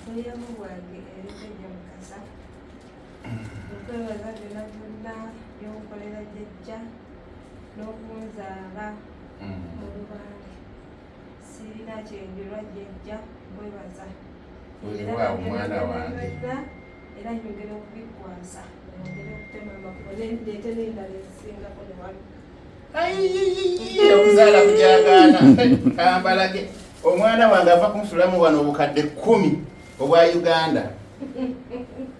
Oyamu bwange ebijja mukasa okwebaza byonna byonna by'okukolera jjajja n'okunzaala mu Lubande. Sirina kyenjulwa jjajja nkwebaza. Weewaawo mwana wange. Era nyongera okubikwasa nyongera okutema amakubo ndeete n'endala ezisingako ne wali. Okuzaala kujaagaana kambalage. Omwana wange ava kunsulamu wano obukadde 10 obwa Uganda.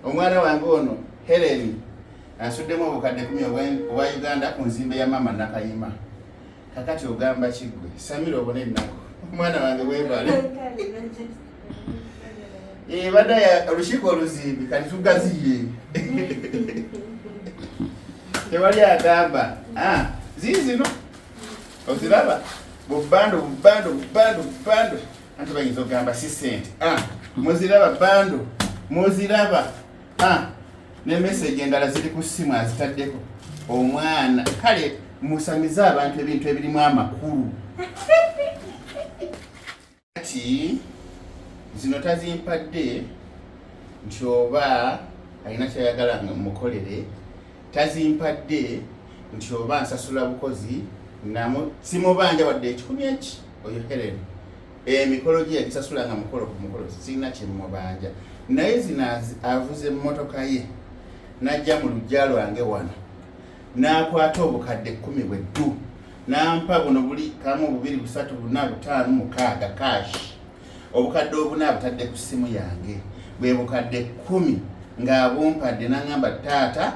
Omwana wange ono Helen asuddemu obukadde 10 obwa Uganda ku nzimbe ya mama Nakayima. Kakati ogamba kiggwe Samira obone ennaku. Omwana wange weebale. Bada ya olukiiko oluzimbi kati tugaziye. Tewali agamba ziizino oziraba bubando anti bayinza okugamba si sente muziraba bando muziraba ne message endala ziri ku ssimu azitaddeko omwana kale musamiza abantu ebintu ebirimu amakulu kati zino tazimpadde nti oba alina kyayagala mukolere tazimpadde nti oba nsasula bukozi simubanja wadde ekikumi eki oyo Helen emikolo gye yagisasula nga mukolo ku mukolo sirina kyemubanja naye zino avuze emmotoka ye najja mu lujja lwange wano n'akwata obukadde 10 bweddu n'ampa buno buli kamu 2 3 4 5 6 cash obukadde obuna abutadde ku ssimu yange bwe bukadde 10 ng'abumpadde n'angamba taata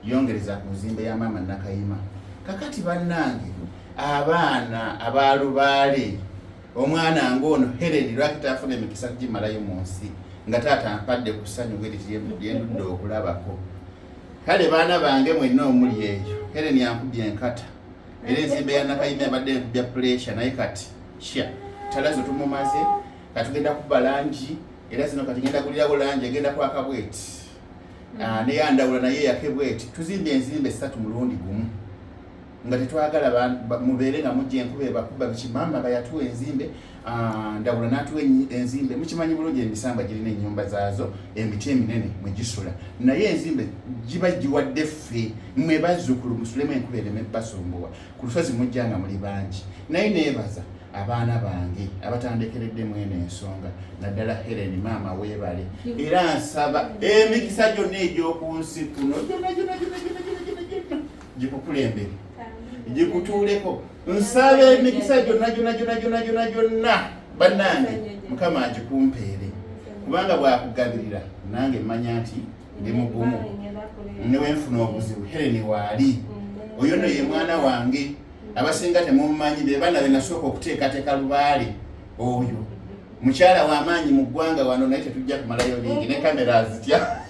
yongereza ku nzimbe ya mama Nakayima. Kakati bannange abaana abalubaale omwana ngono Helen lwakita afuna emikisa gimalayo mu nsi nga taata ampadde ku ssanyu lyendudde okulabako. Kale baana bange mwenna omuli eyo Helen yankubye enkata era enzimbe ya Nakayima yabadde enkubya pressure naye kati talazo tumumaze katugenda kuba langi era zino kati ngenda kulirawo langi egenda kwaka bweti neyandawula naye yake bweti tuzimbe enzimbe 3 mulundi gumu nga tetwagala mubeere nga mujja enkuba ebakuba bikimamba bayatuwa enzimbe ndawula n'atuwa enzimbe mukimanyi bulungi emisamba girina ennyumba zaazo emiti eminene mwegisula naye enzimbe giba giwadde ffe mmwe bazzukulu musulemu enkuba ereme basumbuwa ku lusozi mujja nga muli bangi naye neebaza abaana bange abatandekeredde mwene ensonga naddala Helen maama weebale era nsaba emikisa gyonna egy'oku nsi kuno gyonna gikukulembere gikutuuleko nsaba emikisa gyonna bannange Mukama agikumpeere kubanga bwakugabirira nange mmanya nti ndi mugumu newenfuna obuzibu Helen waali oyo no ye mwana wange abasinga temumumanyi be bana be nasooka okuteekateeka lubaale oyo mukyala w'amaanyi mu ggwanga wano naye tetujja kumalayo bingi ne kamera azitya